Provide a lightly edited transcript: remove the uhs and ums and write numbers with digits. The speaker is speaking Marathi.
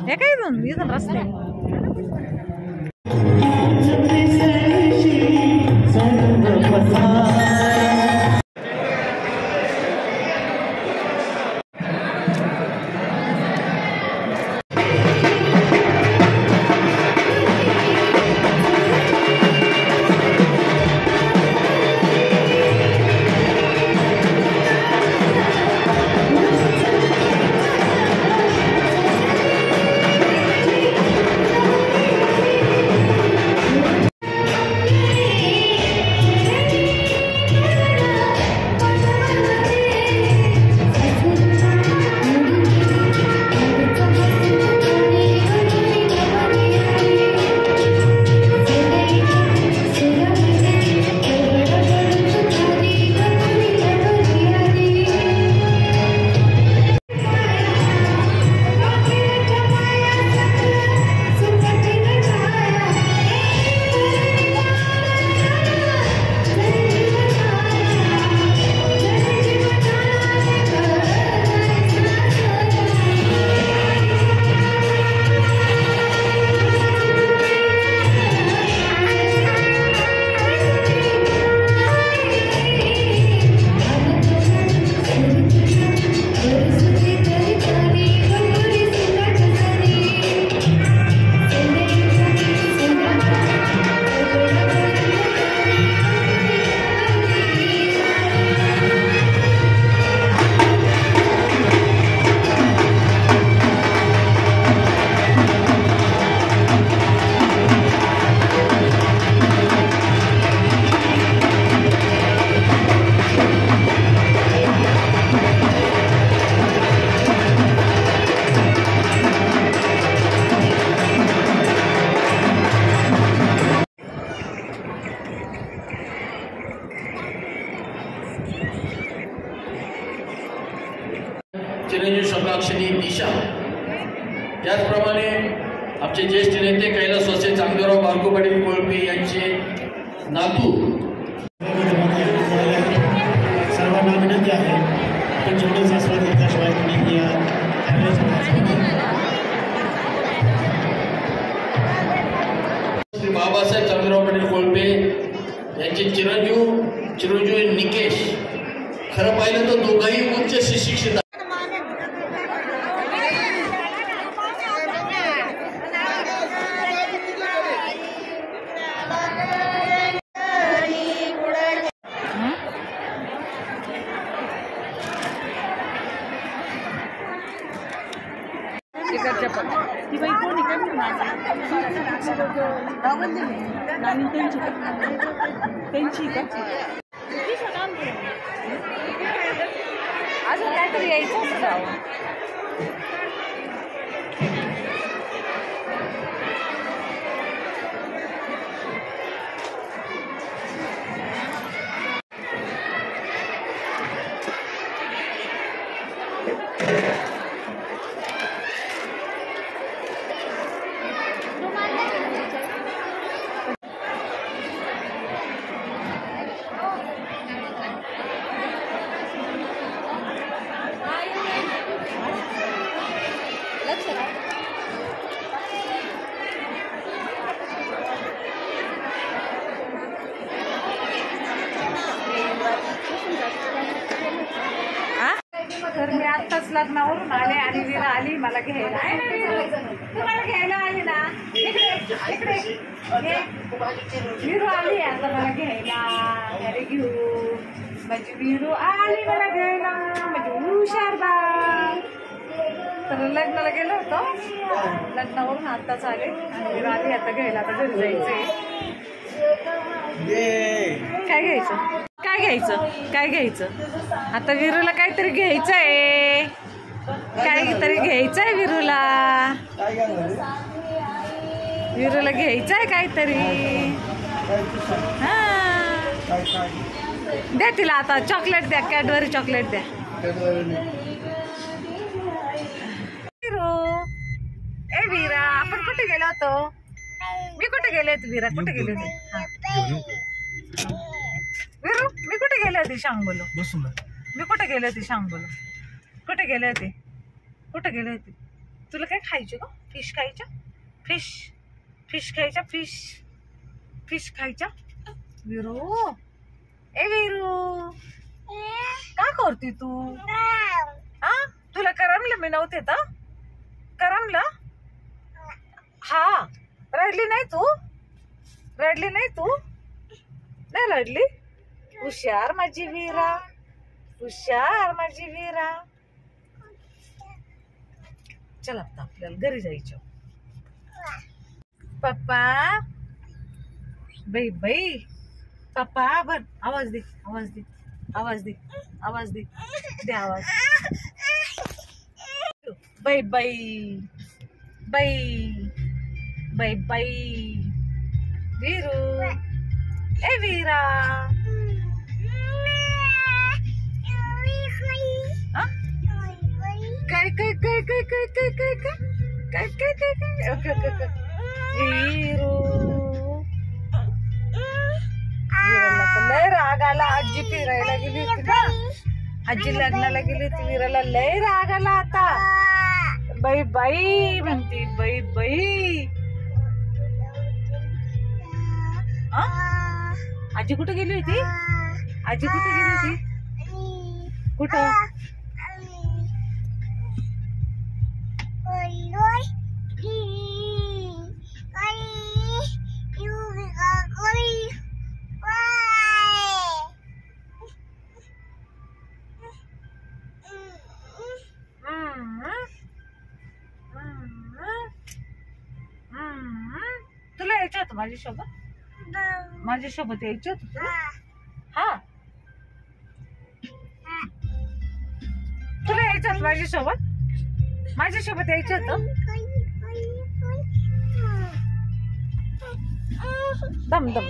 हे काय इथून रस्ते चिरंजीव सम्राक्षणी दिशा त्याचप्रमाणे आमचे ज्येष्ठ नेते कैलासवासी चांगदेवराव बारकू पाटील कोळपे यांचे नातू सर्वांना विनंती आहे आपण जेवढेच आस्वाद घेतल्याशिवाय श्री बाबासाहेब चांगदेवराव पाटील कोळपे यांचे चिरंजीव निकेश खरं पाहिलं तर दोघंही उच्च शिक्षित ती बाई कोणी त्यांची का अजून काहीतरी यायचं जाऊ तर मी आत्ताच लग्नावरून आले आणि वीरा आली मला घ्यायला तुम्हाला घ्यायला आली ना इकडे वीरू आली आता मला घ्यायला घरी घेऊन माझी वीरू आली मला घ्यायला म्हणजे हुशार बा तर लग्नाला गेलो होतो लग्नावरून आत्ताच आले आणि वीरू आली आता घ्यायला आता घरी जायचंय काय घ्यायचं काय घ्यायचं काय घ्यायचं आता वीरूला काहीतरी घ्यायचं आहे काहीतरी घ्यायचं आहे वीरूला घ्यायचं आहे काहीतरी हा द्या तिला आता चॉकलेट द्या, कॅडबरी चॉकलेट द्या. ए वीरा, आपण कुठे गेलो होतो? मी कुठे गेले होते वीरा? कुठे गेले होते? वीरू, मी कुठे गेले होते? सांग बोलो. मी कुठे गेले होते? सांग बोलो. कुठे गेले होते? कुठे गेले होते? तुला काय खायचं का? फिश खायचं? फिश फिश खायच्या? फिश फिश खायच्या? वीरू, ए वीरू, का करते तू? हा, तुला करमलं मी नव्हते तर? करमलं? हा, रडली नाही तू? रडली नाही तू? नाही रडली? हुशार माझी वीरा, हुशार माझी वीरा. चल आता आपल्याला घरी जायचं. पप्पा, बाई बाई, पप्पा बन, आवाज दे, आवाज दे, आवाज दे, आवाज दे, दे आवाज. बाई बाई, बाई बाई बाई. वीरू, ए वीरा, काय काय काय काय काय काय काय काय काय काय काय ओके ओके ओके. वीरू, वीराला तर लय राग आला. आजी फिरायला गेली होती ना, आजी लग्नाला गेली होती, वीराला लय राग आला आता. बाई बाई म्हणती, बाई बाई. आजी कुठे गेली होती? आजी कुठे गेली होती? कुठं? तुला यायचं होतं माझ्यासोबत? माझ्यासोबत यायचं होतं तुला? हा, तुला यायचं होतं माझ्यासोबत? माझ्यासोबत यायचं होतं? दम दम